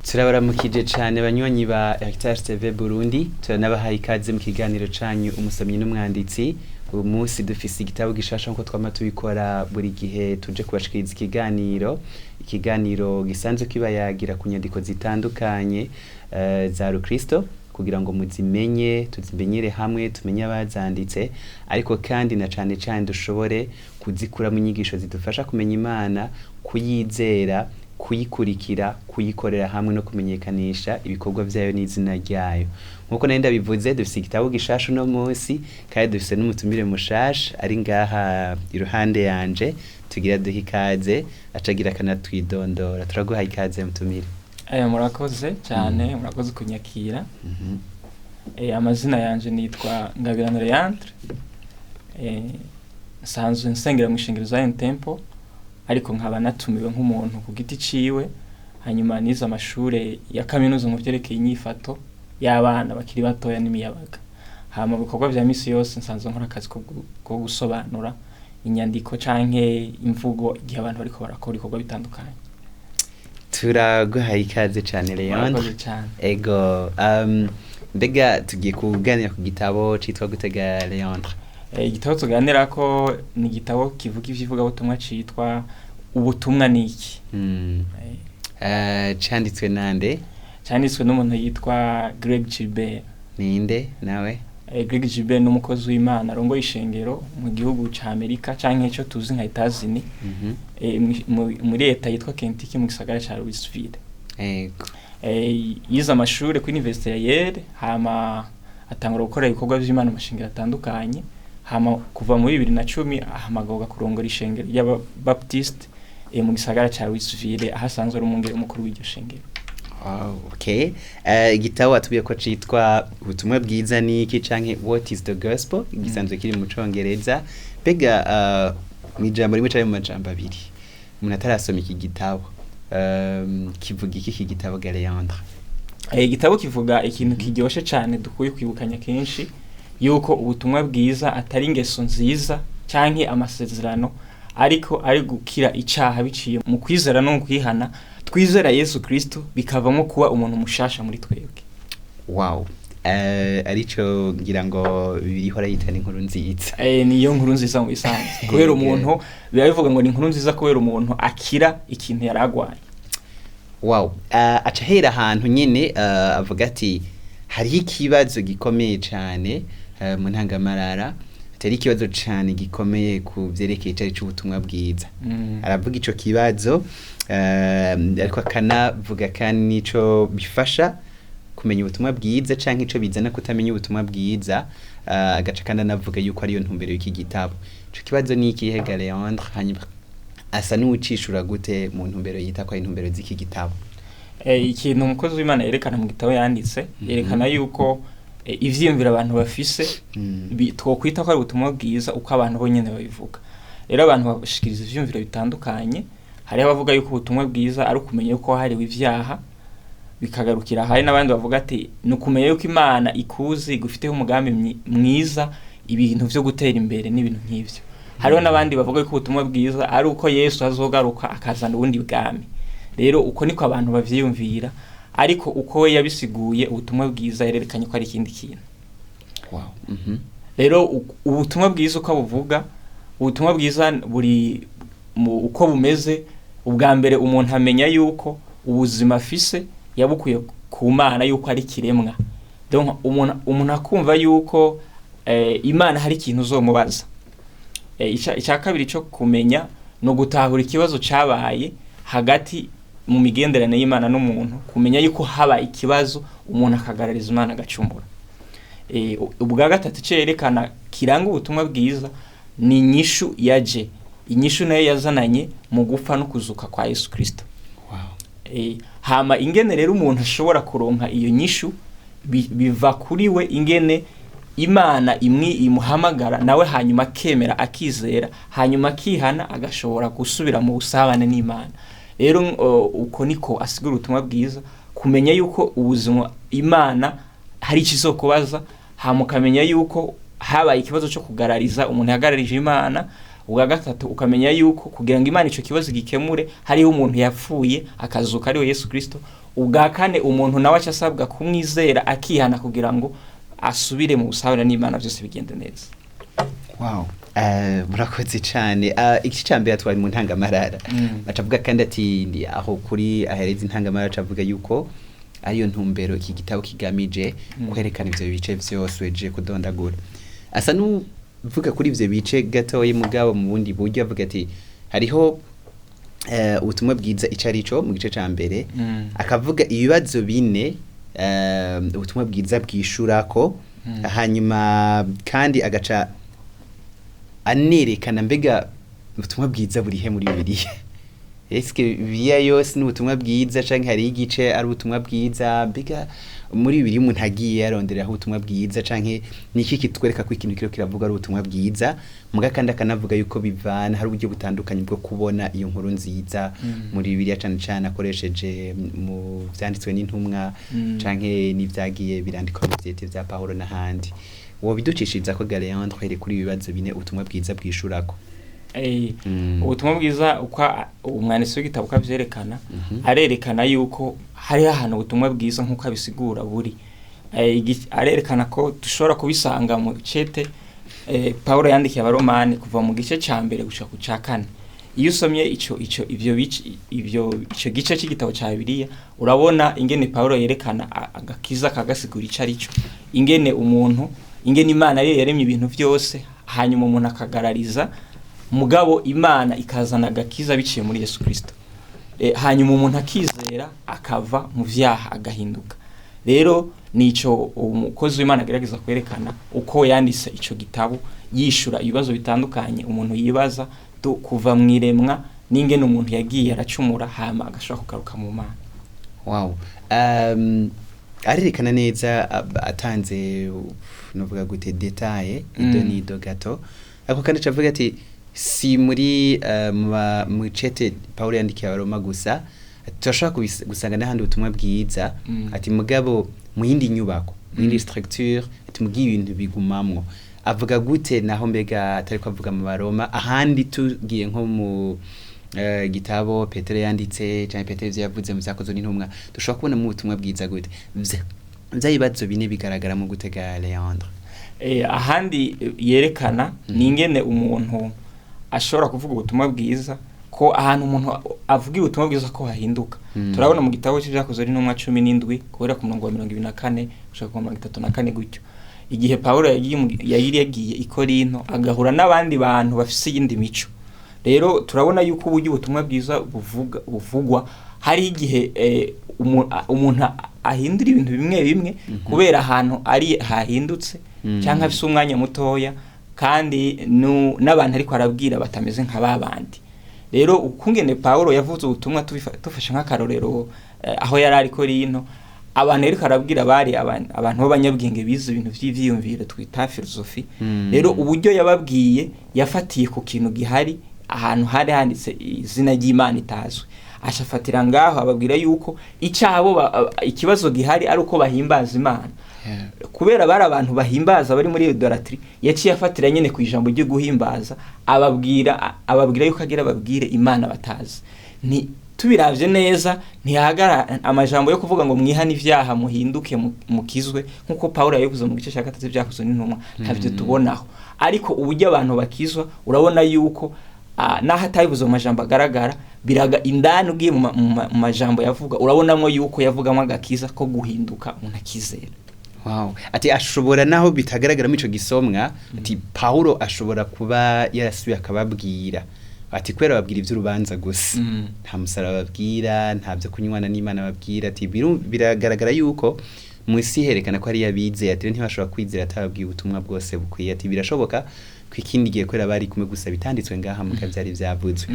Turabaramukije cyane banywanyi ba heritagetelevisionburundi turanabahaye ikaze mu kiganiro canyu umusomyi n'umwanditsi. Uyu munsi dufise igitabo gishasha nko twama tubikora buri gihe tuje kubashikiriza ikiganiro gisanzwe kibayagira ku nyandiko zitandukanye za Rukristo kugira ngo muzimenye tuzimenyere hamwe tumenye abazanditse, ariko kandi na cane cane dushobore kuzikura mu nyigisho zidufasha kumenya Imana, kuyizera, kuyikurikira, kuyikorera hamwe no kumenyekanisha ibikorwa vyayo n'izina ryayo. Nkuko nari ndabivuze dufise igitabo gishasha no munsi, kandi dufise n'umutumire mushasha ari ngaha iruhande yanje, tugira duhe ikaze acagira akanatwidondora. Turaguha ikaze mutumire. Murakoze cyane, murakoze kunyakira. Amazina yanje nitwa NGABIRANO Léandre. Nsanzwe nsengera mu ishengero za Temple, ariko nkaba natumiwe nk'umuntu ku giti ciwe, hanyuma nize amashure ya kaminuza mu vyerekeye inyifato y'abana bakiri batoya n'imiyabaga. Hama bikorwa vya misi yose nsanzwe nkora akazi ko gusobanura inyandiko canke imvugo igihe abantu bariko barakora ibikorwa bitandukanye. Turaguhaye ikaze cyane Léandre. Ego, mbega tugiye kuganira ku gitabo citwa gutega Léandre. Igitabo tuganira ko ni igitabo kivuga ivy'ivugabutumwa citwa Ubutumwa niki. Canditswe nande? Canditswe n'umuntu yitwa Greg Gilbert. Ninde nawe? Greg Gilbert n'umukozi w'Imana arongoye ishengero mu gihugu ca Amerika canke ico tuzi nka Etazini, muri leta yitwa Kentucky mu gisagara ca Louisville. Ego. Yize amashure ku University ya Yale, hama atangura gukora ibikorwa vy'Imana mu mashengero atandukanye. Hama kuva muri 2010 ahamagorwa kurongora ishengero y'Abaptiste mu gisagara ca Louisville, ahasanzwe ari umwungere mukuru w'iryo shengero. Wow, okay. Igitabo atubiye ko citwa Ubutumwa bwiza niki canke What is the Gospel, gisanzwe kiri mu Congereza. Bega mwijambo rimwe cyane mu majambo abiri. Umuntu atarasoma iki gitabo, kivuga iki gitabo ga Léandre? Igitabo kivuga ikintu kiryoshe cyane dukuye kwibukanya kenshi, yuko ubutumwa bwiza atari ingeso nziza canke amasezerano, ariko ari gukira icaha biciye mu kwizera no kwihana, twizera Yesu Kristo bikavamo kuba umuntu mushasha muri twebwe. Wow. Arico ngira ngo birihora yitana inkuru nziza. Niyo nkuru nziza mu bisanzwe. Kubera umuntu bivuga ngo ni inkuru nziza kubera umuntu akira ikintu yaragwaye. Wow. Aca hera ahantu nyene avuga ati hari ikibazo gikomeye cyane mu ntangamarara, atari ikibazo cyane gikomeye ku vyerekeye cyari cy'ubutumwa bwiza. Aravuga ico kibazo, ariko akanavuga kandi nico bifasha kumenya ubutumwa bwiza canke ico bizana kutamenya ubutumwa bwiza. Agaca kandi anavuga yuko ariyo ntumbero y'iki gitabo. Ico kibazo ni ikihe ga Léandre, hanyuma asa n'ucishura gute mu ntumbero yita ko ari intumbero z'iki gitabo? Ikintu umukozi w'Imana yerekana mu gitabo yanditse, yerekana yuko ivyiyumvira abantu bafise twokwita ko ari ubutumwa bwiza uko abantu bonyene babivuga. Rero abantu bashikiriza ivyiyumviro bitandukanye. Hari abavuga yuko ubutumwa bwiza ari ukumenya yuko hariwe ivyaha bikagarukira. Hari n'abandi bavuga ati ni ukumenya yuko Imana ikuzi igufiteho umugambi mwiza, ibintu vyo gutera imbere n'ibintu nk'ivyo. Hariho n'abandi bavuga yuko ubutumwa bwiza ari uko Yesu azogaruka akazana ubundi bwami. Rero uko niko abantu bavyiyumvira, ariko uko we yabisiguye ubutumwa bwiza yerekanye ko ari ikindi kintu. Wow. Rero ubutumwa bwiza uko buvuga, ubutumwa bwiza buri uko bumeze, ubwa mbere umuntu amenya yuko ubuzima afise yabukuye ku Mana, yuko ari kiremwa. Donc umuntu akumva yuko Imana hari ikintu uzomubaza. Icya kabiri cyo kumenya no gutahura ikibazo cabaye hagati mu migenderanire y'Imana n'umuntu, kumenya yuko haba ikibazo umuntu akagarariza Imana agacumura. Ubwa gatatu cerekana kiranga ubutumwa bwiza ni inyishu yaje, inyishu nayo yazananye mu gupfa no kuzuka kwa Yesu Kristo. Wow. Hama ingene rero umuntu ashobora kuronka iyo nyishu biva kuri we, ingene Imana imwe imuhamagara nawe hanyuma akemera akizera, hanyuma akihana agashobora gusubira mu busabane n'Imana. Rero uko niko asigura ubutumwa bwiza, kumenya yuko ubuzima Imana hari ikizokubaza, hama ukamenya yuko habaye ikibazo cyo kugarariza umuntu yagararije Imana, ubwa gatatu ukamenya yuko kugira ngo Imana ico kibazo gikemure hariho umuntu yapfuye akazuka ariwe Yesu Kristo, ubwa kane umuntu nawe acasabwa kumwizera akihana kugira ngo asubire mu busabane n'Imana byose bigende neza. Wow. Murakoze cyane. Iki cyambere atwari mu ntangamarara acavuga kandi ati aho kuri ahereza intangamarara acavuga yuko ariyo ntumbero iki gitabo kigamije kwerekana ivyo bice vyose weje kudondagura. Asa nuvuga kuri ivyo bice gatoyi mugabo mu bundi buryo avuga ati hariho ubutumwa bwiza icarico mu gice ca mbere akavuga ibibazo bine ubutumwa bwiza bwishurako hanyuma kandi agaca anerekana mbega ubutumwa bwiza burihe muri Bibiliya. Eske Bibiliya yose ni ubutumwa bwiza canke hari igice ari ubutumwa bwiza mbega muri Bibiliya umuntu agiye arondera ubutumwa bwiza canke niki kitwereka ko ikintu kiro kiravuga ari ubutumwa bwiza muga kandi akanavuga yuko bivana hari uburyo butandukanye bwo kubona iyo nkuru nziza muri Bibiliya cane akoresheje mu vyanditswe n'intumwa canke n'ivyagiye birandikwa mu vyete vya Paulo n'ahandi. Wo biducishiriza ko Léandre here kuri ibibazo bine ubutumwa bwiza bwishurako. Ubutumwa bwiza uko umwanditsi w'igitabo kavyerekana arerekana yuko hari ahantu ubutumwa bwiza nkuko abisigura buri arerekana ko dushobora kubisanga mu cete Paulo yandikiye abaromani kuva mu gice ca mbere gushika ku ca kane. Iyo usomye ico gice c'igitabo ca Bibiliya urabona ingene Paulo yerekana agakiza kagasigura icarico, ingene Imana ariyo yaremye ibintu byose hanyuma umuntu akagarariza mugabo Imana ikazana agakiza biciye muri Yesu Kristo. Hanyuma umuntu akizera akava mu vyaha agahinduka. Rero nico umukozi w'Imana agerageza kwerekana uko yandise ico gitabo yishura ibibazo bitandukanye umuntu yibaza kuva mwiremwa n'ingene umuntu yagiye aracumura hama agashaka kugaruka mu Mana. Wow. Arerekana neza atanze novuga gute detaye idonido gato ako kandi cavuga ati si muri mu cete Paulo yandikiye abaroma gusa turashaka gusanga n'ahandi ubutumwa bwiza ati mugabo mu yindi nyubako mu yindi structure ati mugiye ibintu bigumamwo avuga gute naho mbega atari ko avuga mu baroma ahandi tugiye nko mu gitabo Petero yanditse cyane Petero yavuze mu zakozo n'intumwa dushobora kubona mu butumwa bwiza gute vyayibazo bine bigaragara mu gutega Léandre. Ahandi yerekana ningene umuntu ashobora kuvuga ubutumwa bwiza ko ahantu umuntu avuga ubutumwa bwiza ko hahinduka. Turabona mu gitabo cy'ibyakozo n'intumwa 17 kubera ku 24 gushaka ku 34 gutyo. Igihe Paulo yagiye i Korinto agahura n'abandi bantu bafise yindi mico. Rero turabona yuko uburyo ubutumwa bwiza buvugwa hari igihe umuntu ahindura ibintu bimwe kubera ahantu ari hahindutse cyangwa afise umwanya mutoya kandi n'abantu ariko arabwira batameze nka babandi. Rero ukungene Paulo yavuze ubutumwa tufashe nk'akarorero aho yari ari Korinto abantu ariko arabwira bari abantu b'abanyabwenge bize ibintu vy'ivyiyumviro twita filosofi. Rero uburyo yababwiye yafatiye ku kintu gihari ahantu hari handitse izina ry'Imana itazwe ashafatira ngaho ababwira yuko ikibazo gihari ari uko bahimbaza Imana. Kubera bari abantu bahimbaza bari muri idolatry yaciye afatira nyene ku ijambo ryo guhimbaza ababwira yuko agira babwire Imana batazi. Ni tubiravye neza ntihagara amajambo yo kuvuga ngo mwihana ivyaha muhinduke mukizwe nkuko Paulo yavuze mu gice cya 3 byakozwe n'intumwa ntavyo tubonaho. Ariko uburyo abantu bakizwa urabona yuko naho atayivuze mu majambo agaragara biraga indani ugiye mu majambo yavuga urabonamwo yuko yavugamo agakiza ko guhinduka umuntu akizera. Wow. Ati ashobora naho bitagaragara mu ico gisomwa ati Paulo ashobora kuba yarasubiye akababwira ati kwera babwira ivy'urubanza gusa nta musaraba babwira nta byo kunywana n'Imana babwira ati biragaragara yuko mwisi herekana ko ari yabize ati ntibashobora kwizera atababwiye ubutumwa bwose bukwiye ati birashoboka kwikindi giye kwera bari kumwe gusa bitanditswe ngaha mu kavyari vyavuzwe.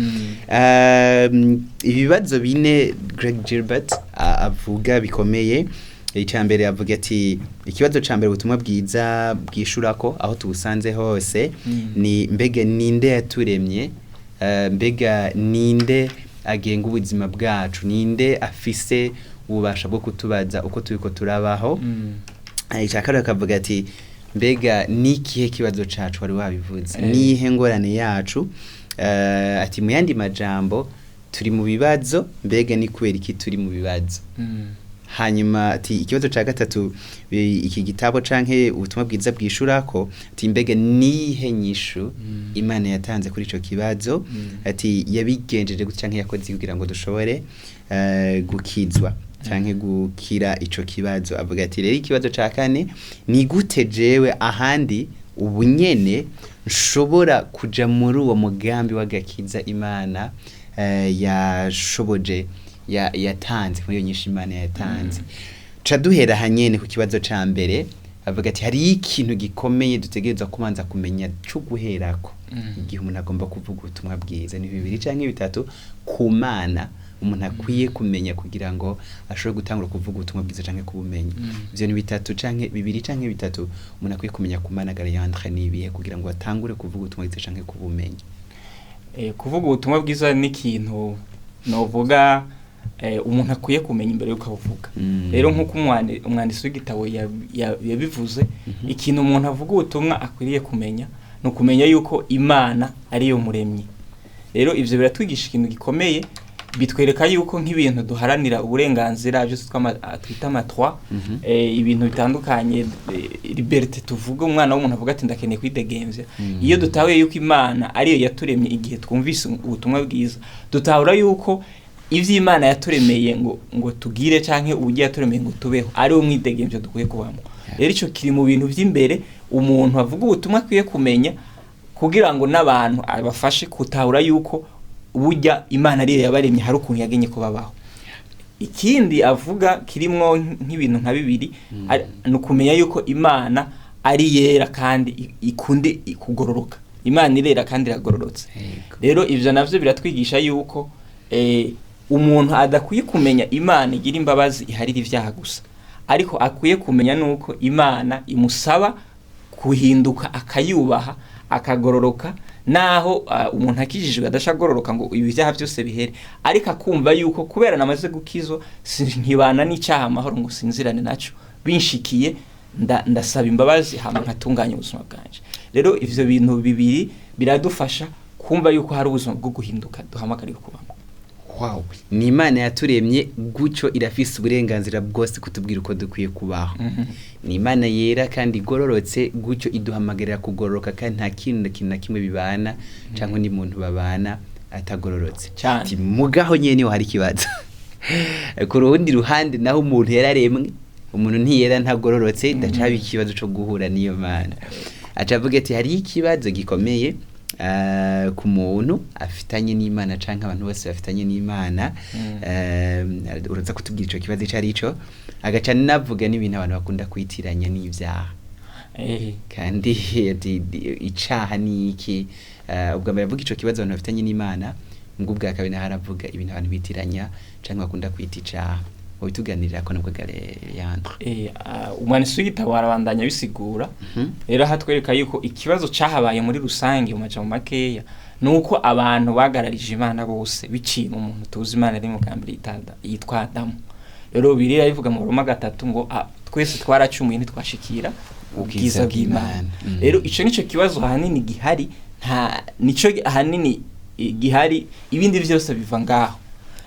Ibibazo bine Greg Gilbert avuga bikomeye. Icambere avuga ati ikibazo cambere ubutumwa bwiza bwishurako aho tubusanze hose ni mbega ninde yaturemye, mbega ninde agenga ubuzima bwacu, ninde afise ububasha bwo kutubaza uko turiko turabaho. Icakara akavuga ati mbega nikihe kibazo cacu wari wabivuze nihe ngorane yacu ati mu yandi majambo turi mu bibazo mbega ni kubera iki turi mu bibazo hanyuma ati ikibazo ca gatatu iki gitabo canke ubutumwa bwiza bwishurako ati mbega nihe nyishu Imana yatanze kuri ico kibazo ati yabigenjeje gute canke yakoze kugira ngo dushobore gukizwa canke gukira ico kibazo avuga ati rero ikibazo ca kane ni gute jewe ahandi ubunyene nshobora kuja muri uwo mugambi w'agakiza Imana yashoboje yatanze muri iyo nyinshi Imana yatanze ca duhera hanyene ku kibazo ca mbere avuga ati hari ikintu gikomeye dutegerezwa kubanza kumenya cyo guherako igihe umuntu agomba kuvuga ubutumwa bwiza ni 2 canke 3 ku Mana umuntu akwiye kumenya kugira ngo ashobore gutangura kuvuga ubutumwa bwiza canke kubumenya ivyo ni 3 canke 2 canke 3 umuntu akwiye kumenya ku Mana Léandre nibihe kugira ngo atangure kuvuga ubutumwa bwiza canke kubumenya kuvuga ubutumwa bwiza ni ikintu novuga umuntu akwiye kumenya imbere yuko avuga rero nkuko umwandisi w'igitabo yabivuze ikintu umuntu avuga ubutumwa akwiriye kumenya no kumenya yuko Imana ari yo muremyi rero ivyo biratwigisha ikintu gikomeye bitwereka yuko nk'ibintu duharanira uburenganzira byo twita amatwa ibintu bitandukanye liberté tuvuga umwana w'umuntu avuga ati ndakeneye kwidegemvya iyo dutahuye yuko Imana ari yo yaturemye igihe twumvise ubutumwa bwiza dutahura yuko ivyo Imana yaturemeye ngo tugire canke uburyo yaturemeye ngo tubeho ari umwidegemvyo dukwiye kubamo rero ico kiri mu bintu vy'imbere umuntu avuga ubutumwa akwiye kumenya kugira ngo n'abantu abafashe kutahura yuko burya Imana ariyo yabaremye hari ukuntu yagenye ko babaho ikindi avuga kirimwo nk'ibintu nka bibiri no kumenya yuko Imana ari yera kandi ikunde kugororoka Imana irera kandi iragororotse rero ivyo navyo biratwigisha yuko umuntu adakwiye kumenya Imana igira imbabazi iharira ivyaha gusa ariko akwiye kumenya nuko Imana imusaba kuhinduka akayubaha akagororoka naho umuntu akijijwe adashagororoka ngo ibyaha byose bihere ariko akumva yuko kubera namaze gukizwa nkibana n'icyaha amahoro ngo sinzirane naco binshikiye ndasaba imbabazi hama nkatunganya ubuzima bwanje rero ivyo bintu bibiri biradufasha kumva yuko hari ubuzima bwo guhinduka duhamagariwe kubamo wow ni Imana yaturemye gucyo irafise uburenganzira bwose kutubwira uko dukwiye kubaho ni Imana yera kandi igororotse gucyo iduhamagarira kugororoka kandi nta kintu na kimwe bibana canke ni muntu babana atagororotse ati mugaho nyene ho hari kibazo ku rundi ruhande naho umuntu yararemwe umuntu ntiyera ntagororotse ndacabi ikibazo cyo guhura niyo Mana acavuga ati hari ikibazo gikomeye ku muntu afitanye n'Imana canke abantu bose bafitanye n'Imana uraza kutubwira ico kibazo cari ico agaca navuga n'ibintu abantu bakunda kwitiranya n'ivyaha kandi icaha ni iki ubwo baravuga ico kibazo abantu bafitanye n'Imana ngo ubwa kabiri haravuga ibintu abantu bitiranya canke bakunda kwita icaha ubituganirira ko nabwo Léandre umwandisi w'igitabo arabandanya bisigura rero hatwereka yuko ikibazo cahabaye muri rusange mu majambo makeya nuko abantu bagararije Imana bose biciye mu muntu tuzi Imana ari mu kambiri yitwa Adamu rero Bibiliya ivuga mu Roma 3 ngo twese twaracumuye ntitwashikira ubwiza bw'Imana rero ico nico kibazo hanini gihari nico hanini gihari ibindi byose biva ngaho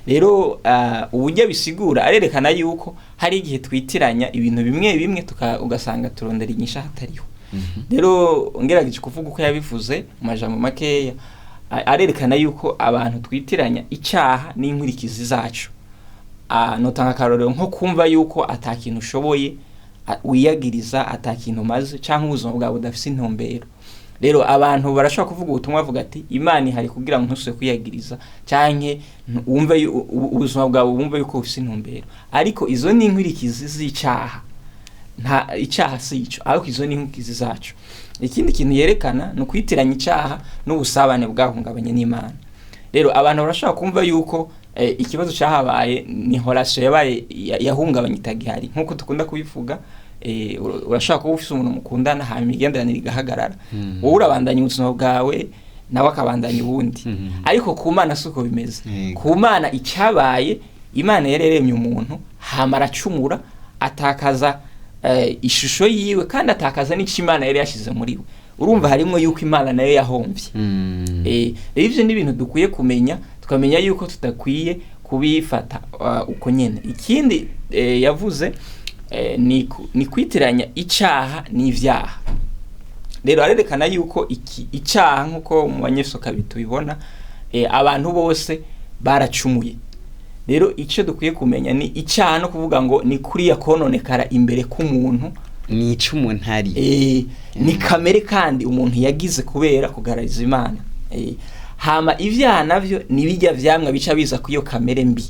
rero ubujya bisigura arerekana yuko hari igihe twitiranya ibintu bimwe bimwe ugasanga turondera inyisha hatariho rero ngerageje kuvuga uko yabivuze mu majambo makeya arerekana yuko abantu twitiranya icyaha n'inkurikizi zacu notanga karorero nko kumva yuko atakintu ushoboye wiyagiriza atakintu maze cyangwa ubuzima bwawe budafise intumbero rero abantu barashaka kuvuga ubutumwa bavuga ati Imana ihari kugira ngo ntusubire kwiyagiriza canke wumve ubuzima bwawe wumve yuko ufise intumbero ariko izo ni inkurikizi z'icyaha nta icyaha si ico ariko izo ni inkurikizi zacu ikindi kintu yerekana no kwitiranya icyaha n'ubusabane bwahungabanye n'Imana rero abantu barashaka kumva yuko ikibazo cyahabaye ni horasyo yabaye yahungabanye itagihari nkuko tukunda kubivuga urashaka kuba ufise umuntu mukundana hanyuma imigenderanire igahagarara wowe urabandanya ubuzima bwawe nawe akabandanya ubundi ariko ku Mana suko bimeze ku Mana icyabaye Imana yareremye umuntu hama aracumura atakaza ishusho yiwe kandi atakaza n'ico Imana yari yashize muri we. Urumva harimo yuko Imana nayo yahomvye. Rero ivyo ni ibintu dukwiye kumenya, tukamenya yuko tudakwiye kubifata uko nyene. Ikindi yavuze ni kwitiranya icaha n'ivyaha. Rero arerekana yuko icaha nkuko mu banyesoka bitubibona, abantu bose baracumuye. Rero ico dukwiye kumenya ni icaha, no kuvuga ngo ni kuriya kononekara imbere k'umuntu, ni ico umuntu ari ni kamere kandi umuntu yagize kubera kugarariza Imana. Hama ivyaha navyo ni bijya vyamwa bica biza kuyo kamere mbi.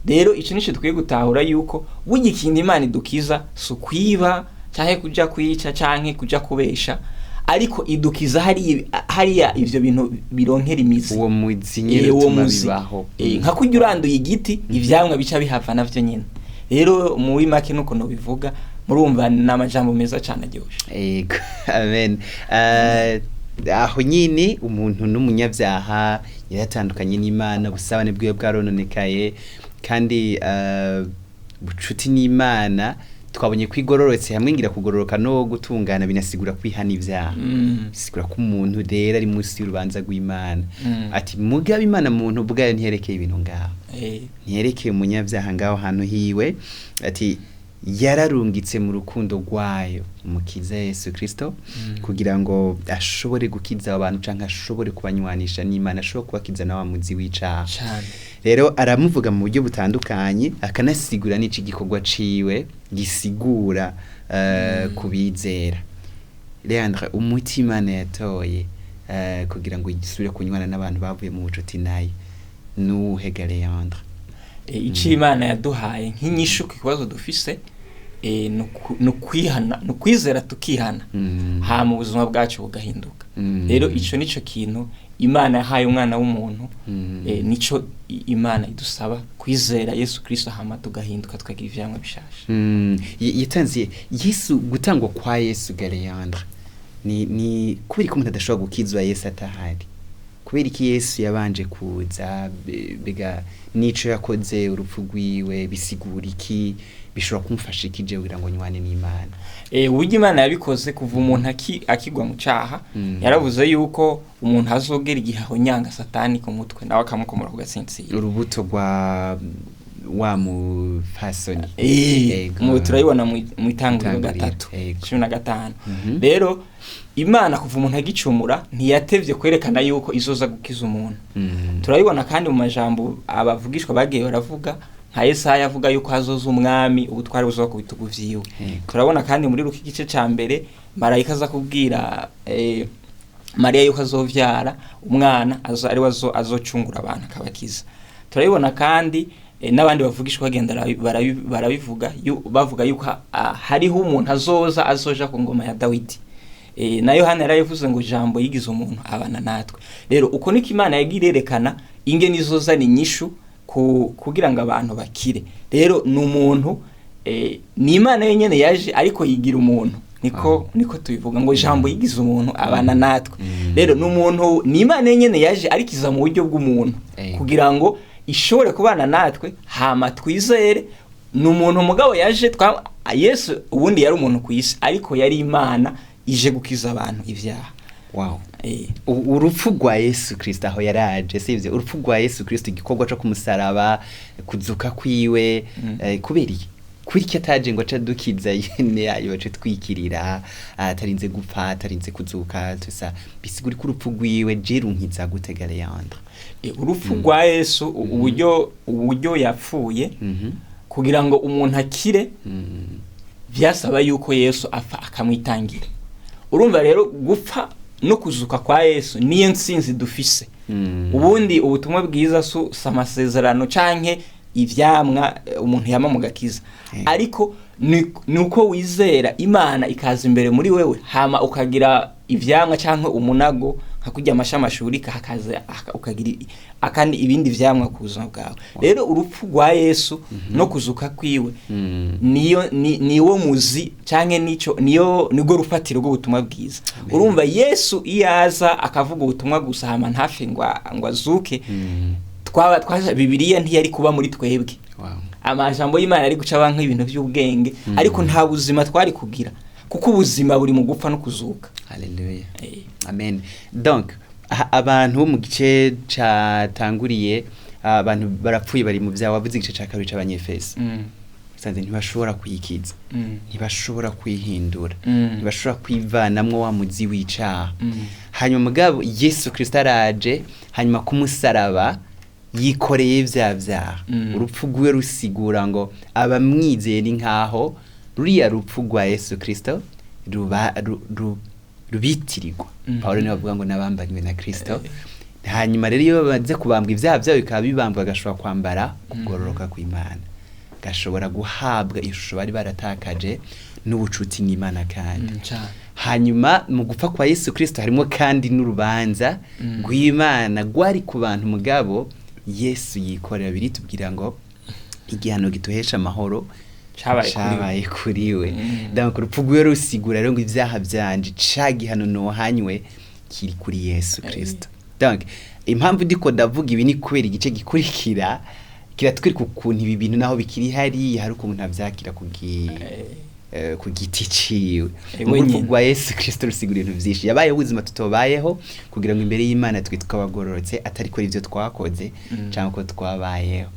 Rero ico nico dukwiye gutahura yuko burya ikindi Imana idukiza sukwiba canke kuja kwica canke kuja kubesha, ariko idukiza hariya ivyo bintu bironkera imizi, uwo muzi nyene utuma bibaho. Nka kurya uranduye igiti ivyamwa bica bihava navyo nyene. Rero muri make nuko no bivuga, murumva n'amajambo meza cyane aryoshe. Amen. Aho nyine umuntu n'umunyabyaha yaratandukanye n'Imana, busabane bwiwe bwarononekaye, kandi bucuti n'Imana twabonye kwigororotse hamwe ngira kugororoka no gutungana binasigura kwihana ivyaha. Bisigura ko umuntu rero ari munsi y'urubanza rw'Imana. Ati mugabe Imana muntu bwayo ntiyerekeye ibintu ngaho, ntiyerekeye umunyabyaha ngaho hantu hiwe. Ati yararungitse mu rukundo rwayo umukiza Yesu Kristo kugira ngo ashobore gukiza abantu canke ashobore kubanywanisha n'Imana, ashobore kubakiza na wa muzi w'icaha. Rero aramuvuga mu buryo butandukanye, akanasigura n'ici gikorwa ciwe gisigura kubizera. Léandre, umutima yatoye kugira ngo igisubire kunywana n'abantu bavuye mu bucuti nayo nuhega Léandre. Ici Imana yaduhaye nk'inyishu ku kibazo dufise, no kwihana, no kwizera tukihana, ha mu buzima bwacu bugahinduka. Rero ico nico kintu Imana yahaye umwana w'umuntu, nico Imana idusaba kwizera Yesu Kristo, hama tugahinduka tukagira ivyamwa bishasha. Yatanziye Yesu, gutangwa kwa Yesu Léandre ni kubera ko umuntu adashobora gukizwa Yesu atahari. Kubera iki Yesu yabanje kuza, bega nico yakoze, urupfu rwiwe bisigura iki, bishobora kumfasha ikije kugira ngo nywane n'Imana. Uburyo Imana yabikoze kuva umuntu akigwa mu caha, yaravuze yuko umuntu azogera igihaho nyanga Satani ku mutwe nawe akamukomora ku gatsintsiro. Urubuto rwa wa mufasoni. Mu turayibona mu itanguriro 3:15. Rero Imana kuva umuntu agicumura ntiyatevye kwerekana yuko izoza gukiza umuntu. Turayibona kandi mu majambo abavugishwa bagiye baravuga, nka Yesaya avuga yuko hazoza umwami ubutware buzoba ku bitugu vyiwe. Turabona kandi muri Luka igice ca mbere marayika aza kubwira Mariya yuko azovyara umwana ari azocungura abantu akabakiza. Turabibona kandi n'abandi bavugishwa bagenda barabivuga bavuga yuko hariho umuntu azoja ku ngoma ya Dawidi. Na Yohana yaravuze ngo ijambo yigize umuntu abana natwe. Rero uko niko Imana yagirerekana ingene izoza ni nyishu kugira ngo abantu bakire. Rero n'umuntu ni Imana yenyene yaje ariko yigira umuntu, niko tubivuga ngo ijambo yigize umuntu abana natwe. Rero n'umuntu ni Imana yenyene yaje ariko iza mu buryo bw'umuntu kugira ngo ishobore kubana natwe, hama twizere. N'umuntu mugabo yaje Yesu ubundi yari umuntu ku isi, ariko yari Imana ije gukiza abantu ivyaha. Wow. Urupfu rwa Yesu Kristo aho yaraje, sivyo? Urupfu rwa Yesu Kristo, igikorwa cyo kumusaraba, kuzuka kwiwe, kubera iki ataje ngo aca dukiza yene ayo bace twikirira, atarinze gupfa, atarinze kuzuka, tusa bisigura ko urupfu rwiwe je runkiza gutega Léandre. Urupfu rwa Yesu uburyo yapfuye kugira ngo umuntu akire, byasaba yuko Yesu apfa akamwitangira. Urumva rero gupfa no kuzuka kwa Yesu niyo nsinzi dufise. Ubundi ubutumwa bwiza samasezerano canke ivyamwa umuntu yama mu gakiza, ariko nuko wizera Imana ikaza imbere muri wewe, hama ukagira ivyamwa canke umunago nka kurya amashuri hakaza ukagira akandi ibindi vyamwa ku buzima bwawe. Rero urupfu rwa Yesu no kuzuka kwiwe niwo muzi canke nigo rufatiro rw'ubutumwa bwiza. Urumva Yesu iyaza akavuga ubutumwa gusa hama ntafe ngo azuke, Bibiliya ntiyari kuba muri twebwe. amajambo y'Imana ari guca banka ibintu by'ubwenge ariko nta buzima twari kugira kuko ubuzima buri mu gupfa no kuzuka. Haleluya. Amen. Donc abantu bo mu gice catanguriye abantu barapfuye bari mu vyawe wavuze igice ca kabiri c'abanyefeso. Sanze ntibashobora kuyikiza. Ntibashobora kwihindura. Ntibashobora kwivanamwo wa muzi w'icaha. Hanyuma mugabo Yesu Kristo araje hanyuma kumusaraba yikoreye vya vyaha. Urupfu rwiwe rusigura ngo abamwizeye ni nkaho ruriya rupfu rwa Yesu Kristo rubitirirwa. Paulo niwe avuga ngo nabambanywe na Kristo. Hanyuma rero iyo baze kubambwa ivyaha vyawe bikaba bibambwa agashobora kwambara kugororoka kw'Imana. Gashobora guhabwa ishusho bari baratakaje n'ubucuti n'Imana kandi. Hanyuma mu gupfa kwa Yesu Kristo harimo kandi n'urubanza rw'Imana gwari ku bantu mugabo Yesu yikorera biri tubwira ngo igihano gituhesha amahoro cabaye kuriwe. Donc urupfu rwiwe rusigura rero ngo ivyaha vyanje cagihano no hanywe kiri kuri Yesu Kristo. Donc impamvu ndiko ndavuga ibi ni kubera igice gikurikira kiratwereka ukuntu ibi bintu naho bikiri hari ukuntu ntavyakira ku giti ciwe. Urupfu rwa Yesu Kristo rusigura ibintu vyinshi. Yabaye ubuzima tutobayeho kugira ngo imbere y'Imana twitwa abagororotse atari ko ivyo twakoze cyangwa ko twabayeho.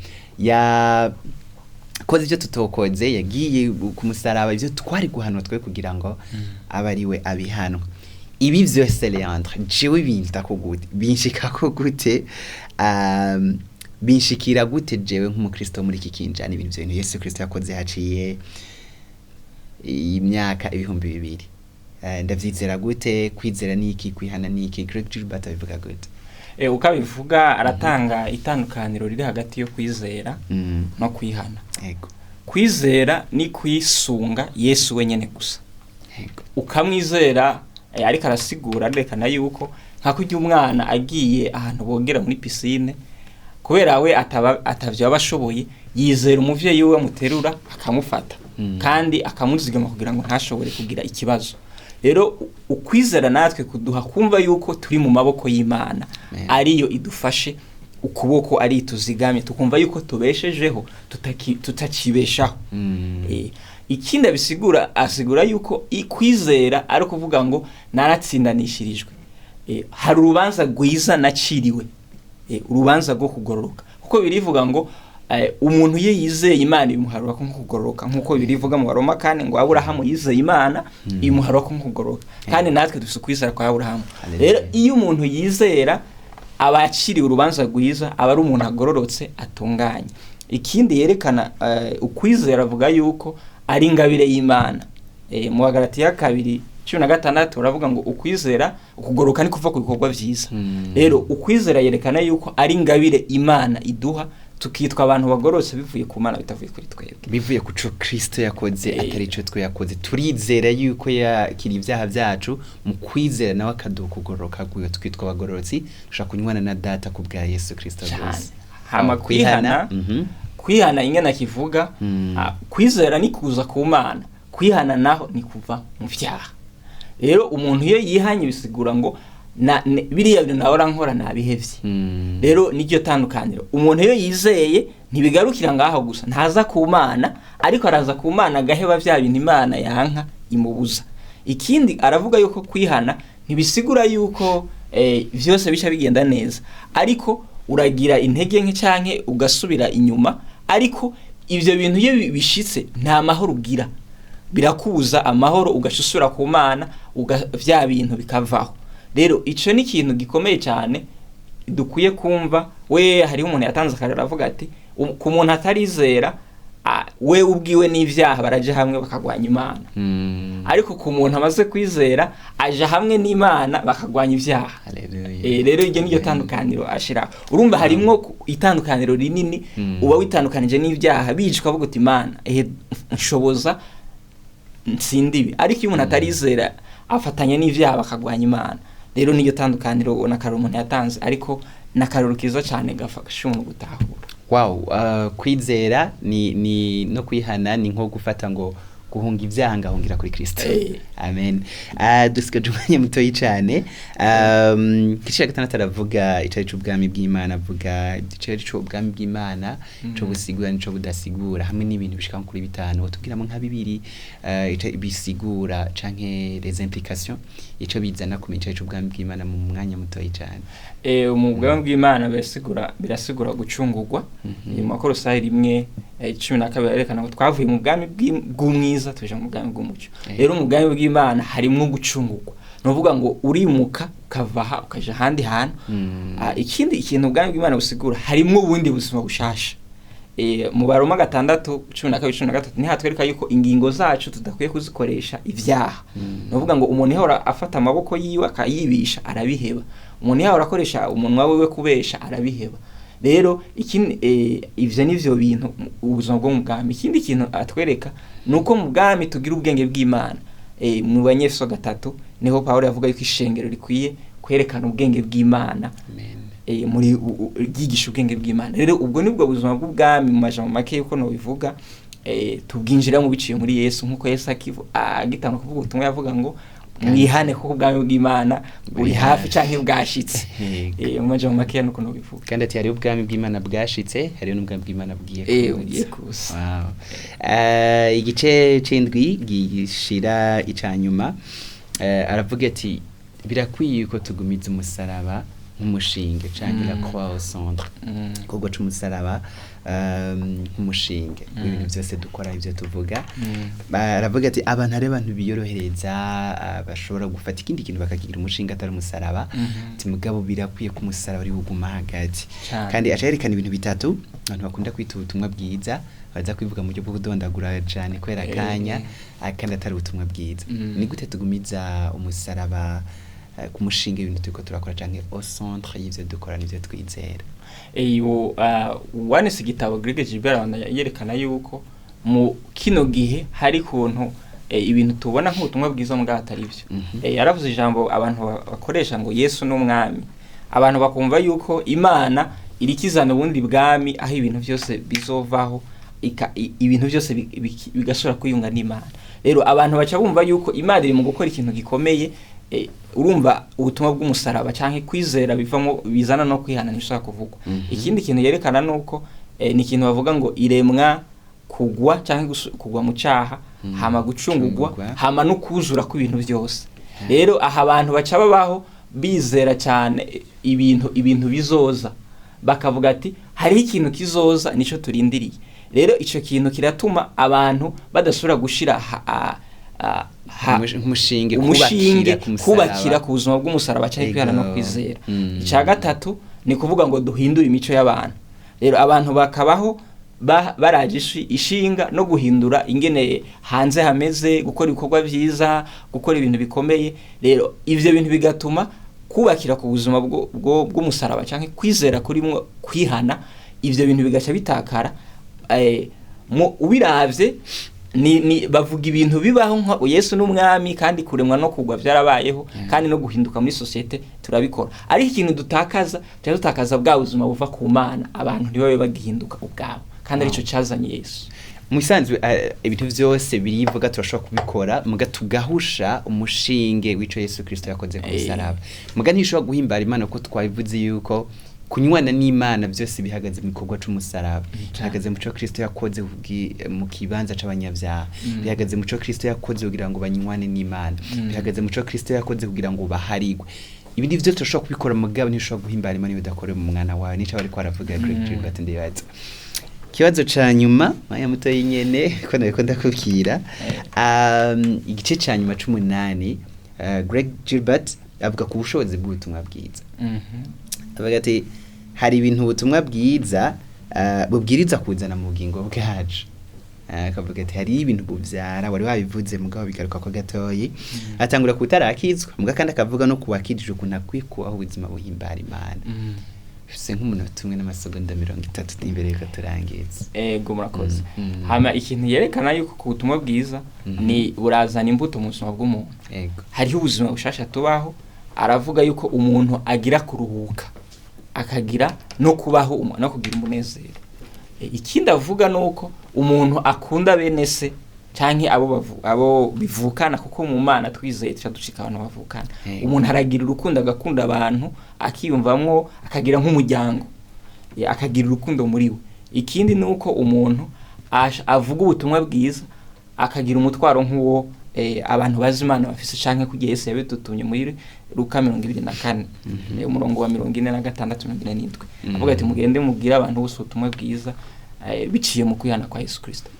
Koze ivyo tutokoze yagiye kumusaraba ivyo twari guhanwa twe kugira ngo abariwe abihanwa. Ibi vyose Léandre jewe binshika gute binshikira gute jewe nk'umukristo muri iki kinjana ibintu byo Yesu Kristo yakoze haciye imyaka 2000. Ndavyizera gute? Kwizera niki? Kwihana niki? Greg Gilbert abivuga gute? Ukabivuga aratanga itandukaniro riri hagati yo kwizera no kwihana. Yego. Kwizera ni kwisunga Yesu wenyene gusa. Yego. Ukamwizera ariko arasigura arekana yuko nka kujya umwana agiye ahantu bogera muri piscine kubera we atavyo abashoboye yizera umuvyeyi we muterura akamufata kandi akamuzigama kugira ngo ntashobore kugira ikibazo. Rero ukwizera natwe kuduha kumva yuko turi mu maboko y'Imana ariyo idufashe ukuboko ari tuzigamye tukumva yuko tubeshejeho tutakibeshaho. Ikindi asigura yuko ikwizera ari kuvuga ngo naratsindanishirijwe. Hari urubanza rwiza naciriwe. Urubanza rwo kugororoka kuko birivuga ngo umuntu ye yizeye Imana imuharura ko kugororoka nkuko birivuga mu Baroma kandi ngo Aburahamu yizeye Imana imuharura ko kugororoka kandi natwe dufise kwizera kwa Aburahamu. Rero iyo umuntu yizera abaciriwe urubanza rwiza aba ari umuntu agororotse atunganye. Ikindi yerekana ukwizera avuga yuko ari ingabire y'Imana. Mu Galatiya 2:16 uravuga ngo ukwizera ukugoroka ni kuva ku bikorwa vyiza. Rero ukwizera yerekana yuko ari ingabire Imana iduha tukitwa abantu bagorotse bivuye ku Mana bitavuye kuri twebwe. Bivuye ku cyo Kristo yakoze atari cyo twe yakoze. Turizera yuko yakiri ivyaha vyacu mu kwizera nawe akaduha kugoroka gwiyo twitwa abagorotsi dushaka kunywana na data ku bwa Yesu Kristo rwose. Hama kwihana ingana kivuga kwizera ni kuza ku Mana, kwihana naho ni kuva mu vyaha. Rero umuntu iyo yihanye bisigura ngo biriya bintu nahora nkora nabihevye. Rero niryo tandukaniro. Umuntu iyo yizeye ntibigarukira ngaho gusa ntaza ku Mana ariko araza ku Mana gaheba vya bintu Imana yanka imubuza. Ikindi aravuga yuko kwihana ntibisigura yuko vyose bica bigenda neza ariko uragira intege nke canke ugasubira inyuma ariko ivyo bintu iyo bishitse nta mahoro ugira birakubuza amahoro ugashusura ku Mana vya bintu bikavaho. Rero ico ni ikintu gikomeye cyane dukwiye kumva. We hari umuntu yatanze akarera avuga ati ku muntu atarizera we ubwiwe n'ivyaha baraje hamwe bakagwanya Imana. Ariko ku muntu amaze kwizera aje hamwe n'Imana bakagwanya ivyaha. Rero iryo niyo tandukaniro ashira. Urumva harimwo itandukaniro rinini uba witandukanije n'ivyaha bicwa avuga uti Imana nshoboza nsindibi. Ariko iyo umuntu atarizera afatanya n'ivyaha bakagwanya Imana. Rero niyo tandukaniro ubona kare umuntu yatanze ariko nakaruru kiza cyane gafasha umuntu gutahura. Wow, kwizera ni no kwihana ni nko gufata ngo guhunga ibyaha ngahungira kuri Kristo. Amen. Dusigaje umwanya mutoyi cyane. Igice cya gatandatu aravuga icari c'ubwami bw'Imana, avuga icari c'ubwami bw'Imana cyo gusigura nico budasigura, hamwe n'ibintu bishika kuri bitanu tubwiramo nka bibiri bisigura canke les implications ico bizana kumenya icari c'ubwami bw'Imana mu mwanya mutoyi cyane. Mu bwami bw'Imana birasigura gucungurwa. Mu Makolosayi 1:12 yerekana ngo twavuye mu bwami bw'umwiza tuje mu bwami bw'umucyo. Rero mu bwami bw'Imana harimo gucungurwa, novuga ngo urimuka ukavaha ukaje handi hantu. Ikindi ikintu ubwami bw'Imana busigura harimo ubundi buzima bushasha. Mu Baroma 6:12-13 ni hatwereka yuko ingingo zacu tudakwiye kuzikoresha ivyaha. Novuga ngo umuntu yahora afata amaboko yiwe akayibisha arabiheba, umuntu yahora akoresha umunwa wewe kubesha arabiheba. Rero ivyo nivyo bintu ubuzima bwo mu bwami. Ikindi kintu atwereka nuko mu bwami tugira ubwenge bw'Imana. Mu Banyefeso 3 niho Pawulo yavuga yuko ishengero rikwiye kwerekana ubwenge bw'Imana. Amen. Muri gigisha ubwenge bw'Imana. Rero ubwo nibwo buzima bw'ubwami mu majambo make yuko no bivuga tubwinjira mu biciye muri Yesu, nkuko Yesu agitanga kuvuga ubutumwa yavuga ngo mwihane kuko ubwami bw'Imana buri hafi canke bwashitse. Mu majambo make nuko no bivuga. Kandi ati hari ubwami bw'Imana bwashitse, hari n'ubwami bw'Imana bwiye kuza. Wow. Igice c'indwi gishira icanyuma aravuga ati birakwiye ko tugumiza umusaraba nk'umushinge canke la croix au centre. Kuko c'umusaraba nk'umushinge ibintu byose dukora ivyo tuvuga. Aravuga ati abantu biyorohereza bashobora gufata ikindi kintu bakakigira umushinga atari umusaraba. Ati mugabo birakwiye ko umusaraba ari uguma hagati. Kandi acerekana ibintu bitatu abantu bakunda kwita ubutumwa bwiza, baza kwivuga mu buryo bwo kudondagura cyane kwera kanya kandi atari ubutumwa bwiza. Ni gute tugumiza umusaraba ku mushinga ibintu turiko turakora canke au centre y'ivyo dukora n'ivyo twizera? Wanise igitabo Greg Gilbert yerekana yuko mu kino gihe hari kuntu ibintu tubona nk'ubutumwa bwiza mbwa atari byo. Yaravuze ijambo abantu bakoresha ngo Yesu n'umwami, abantu bakumva yuko Imana irikizana ubundi bwami aho ibintu byose bizovaho ibintu byose bigashobora kuyunga n'Imana. Rero abantu baca bumva yuko Imana iri mu gukora ikintu gikomeye. Urumva ubutumwa bw'umusaraba canke kwizera bivamo bizana no kwihana nishaka kuvugwa. Ikindi kintu yerekana nuko ni ikintu bavuga ngo iremwa kugwa canke kugwa mu cyaha, hama gucungurwa, hama no kuzura ku ibintu byose. Rero aha abantu baca babaho bizera cyane ibintu bizoza, bakavuga ati hari ikintu kizoza nico turindiriye. Rero ico kintu kiratuma abantu badashobora gushira umushinge kubakira ku buzima bw'umusaraba cyane kwihana no kwizera. Icya gatatu ni kuvuga ngo duhindure imico y'abantu. Rero abantu bakabaho baraje ishinga no guhindura ingene hanze hameze, gukora ibikorwa byiza, gukora ibintu bikomeye. Rero ivyo bintu bigatuma kubakira ku buzima bw'umusaraba cyane kwizera kurimo kwihana, ivyo bintu bigaca bitakara. Ubiravye ni bavuga ibintu bibaho nka Yesu n'umwami kandi kuremwa no kugwa byarabayeho kandi no guhinduka muri societe turabikora. Ari ikintu dutakaza bwa buzima buva ku Mana, abantu ntibabe bagihinduka ubwabo kandi arico cyazanye Yesu. Musanzwe ibintu byose birivuga turashobora kubikora muga tugahusha umushinge w'ico Yesu Kristo yakoze ku musaraba. Muga ntishobora guhimbara Imana ko twabivuze yuko kunywana n'Imana byose bihagaze mu gikorwa c'umusaraba. Bihagaze mu cyo Kristo yakoze mu kibanza c'abanyabyaha. Bihagaze mu cyo Kristo yakoze kugira ngo banywane n'Imana. Bihagaze mu cyo Kristo yakoze kugira ngo baharigwe. Ibindi byo turashobora kubikora mugabo ntishobora guhimbara Imana bidakore mu mwana wawe. Nico bari kwaravuga Greg Gilbert ndibaza. Kibazo ca nyuma maya muto yinyene ko nariko ndakubwira igice ca nyuma c'8 Greg Gilbert avuga ku bushobozi bw'ubutumwa bwiza. Avuga ati hari ibintu ubutumwa bwiza bubwiriza kuzana mu bugingo bwacu. Akavuga ati hari ibintu buvyara wari wabivuze mugabo bigaruka ko gatoyi. Atangura kutarakizwa muga kandi akavuga no kuwakidije ukuntu akwikuaho ubuzima buhimbara Imana. Se nk'umunota umwe n'amasegonda 30 imbere yuko turangiza. Ego murakoze. Hama ikintu yerekana yuko ku butumwa bwiza ni burazana imbuto mu buzima bw'umuntu. Ego. Hariho ubuzima bushasha tubaho, aravuga yuko umuntu agira kuruhuka, akagira no kubaho no kugira umunezero. Ikindi avuga nuko umuntu akunda bene se canke abo bivukana, kuko mu Mana twizeye tuca dushika abantu bavukana. Umuntu aragira urukundo, agakunda abantu, akiyumvamwo, akagira nk'umuryango, akagira urukundo muri we. Ikindi nuko umuntu avuga ubutumwa bwiza, akagira umutwaro nk'uwo abantu bazi Imana bafise, canke kugiye Yesu yabidutumye muri Luka 24 umurongo wa 46-47 avuga ati mugende mubwira abantu bose ubutumwa bwiza biciye mu kwihana kwa Yesu Kristo,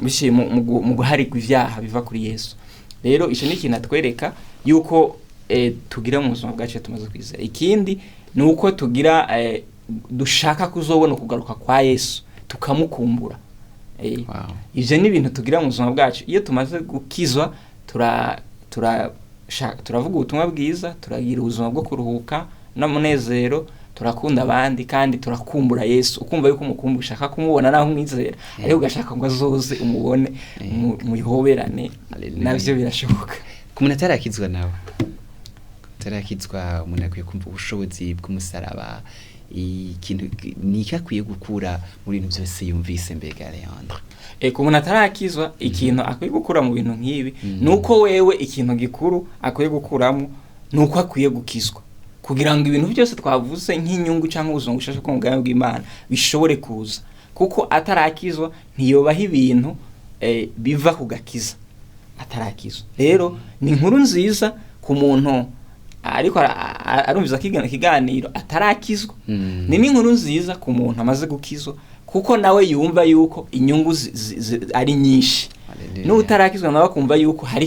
biciye mu guharigwa ivyaha biva kuri Yesu. Rero ico ni ikintu atwereka yuko tugira mu buzima bwacu tumaze kwizera. Ikindi nuko tugira dushaka kuzobona kugaruka kwa Yesu, tukamukumbura. Ivyo ni ibintu tugira mu buzima bwacu. Iyo tumaze gukizwa turavuga ubutumwa bwiza, turagira ubuzima bwo kuruhuka n'umunezero, turakunda abandi, kandi turakumbura Yesu. Ukumva yuko umukumbuye, ushaka kumubona naho umwizera, ariko ugashaka ngo azoze umubone, muyihoberane, navyo birashoboka. Ku muntu atarakizwa nawe, atarakizwa, umuntu akwiye kumva ubushobozi bw'umusaraba, ikintu niki akwiye gukura mu bintu byose yumvise. Mbega Léandre, ku muntu atarakizwa, ikintu akwiye gukura mu bintu nk'ibi nuko wewe ikintu gikuru akwiye gukuramo nuko akwiye gukizwa, kugira ngo ibintu byose twavuze nk'inyungu cyangwa ubuzima bushasha ko mu bwami bw'Imana bishobore kuza. Kuko atarakizwa ntiyobaho ibintu biva ku gakiza atarakizwa. Rero ni inkuru nziza ku muntu ariko arumviza ikiganiro atarakizwa, ni n'inkuru nziza ku muntu amaze gukizwa, kuko nawe yumva yuko inyungu ari nyinshi. N'utarakizwa nawe akumva yuko hari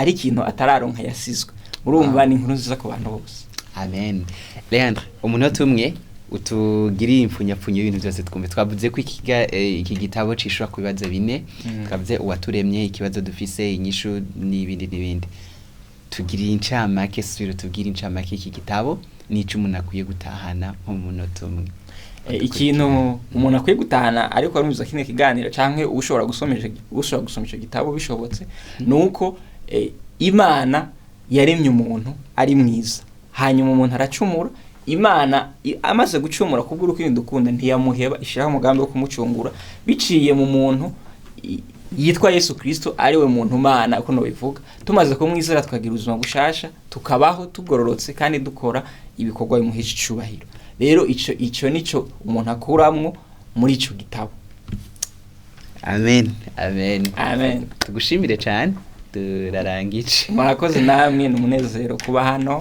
ikintu atararonka yasizwe. Urumva ni inkuru nziza ku bantu bose. Amen. Léandre, umunota umwe utugiriye impfunyapfunyo y'ibintu byose twumve. Twavuze ko iki gitabo cishwa ku bibazo 4, twavuze uwaturemye, ikibazo dufise, inyishu n'ibindi. Tugiriye incamake, subira tubwire incamake iki gitabo n'ico umuntu akwiye gutahana mu munota umwe. Ikintu umuntu akwiye gutahana ariko arumviza kino kiganiro, canke ushobora gusoma ico gitabo bishobotse, nuko Imana yaremye umuntu ari mwiza, hanyuma umuntu aracumura. Imana amaze gucumura kubw'urukundo dukunda, ntiyamuheba, ishiraho umugambi wo kumucungura biciye mu muntu yitwa Yesu Kristo, ari we muntu Mana uko no bivuga. Tumaze kumwizera tukagira ubuzima bushasha, tukabaho tugororotse, kandi dukora ibikorwa bimuhesha icubahiro. Rero ico nico umuntu akuramwo muri ico gitabo. Amen. Tugushimire cyane, turarangije. Murakoze namwe, n'umunezero kuba hano.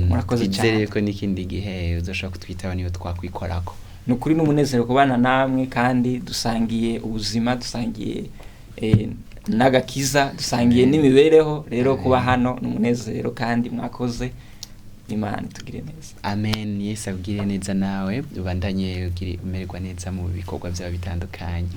Murakoze cyane. Nizere ko n'ikindi gihe uzoshaka kutwitaho niyo twakwikorako. Nukuri n'umunezero kubana namwe, kandi dusangiye ubuzima, dusangiye n'agakiza, dusangiye n'imibereho. Rero kuba hano n'umunezero, kandi mwakoze. Imana tugire neza. Amen. Yesu abwire neza, nawe ubandanye umererwa neza mu bikorwa byawe bitandukanye.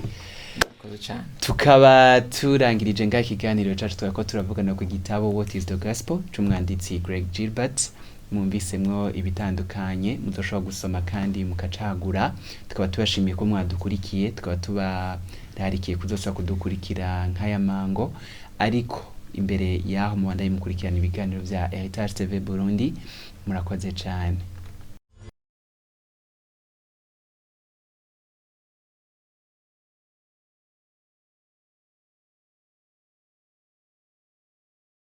Tukaba turangirije ngaho ikiganiro cyacu, twako turavugana ku gitabo What is the Gospel c'umwanditsi Greg Gilbert. Mwumvisemwo ibitandukanye muzoshobora gusoma kandi mukacagura. Tukaba tubashimiye ko mwadukurikiye, tukaba tubararikiye kuzosaba kudukurikira nk'aya mango, ariko imbere yaho mubandaye mukurikirana ibiganiro vya Heritage TV Burundi. Murakoze cyane.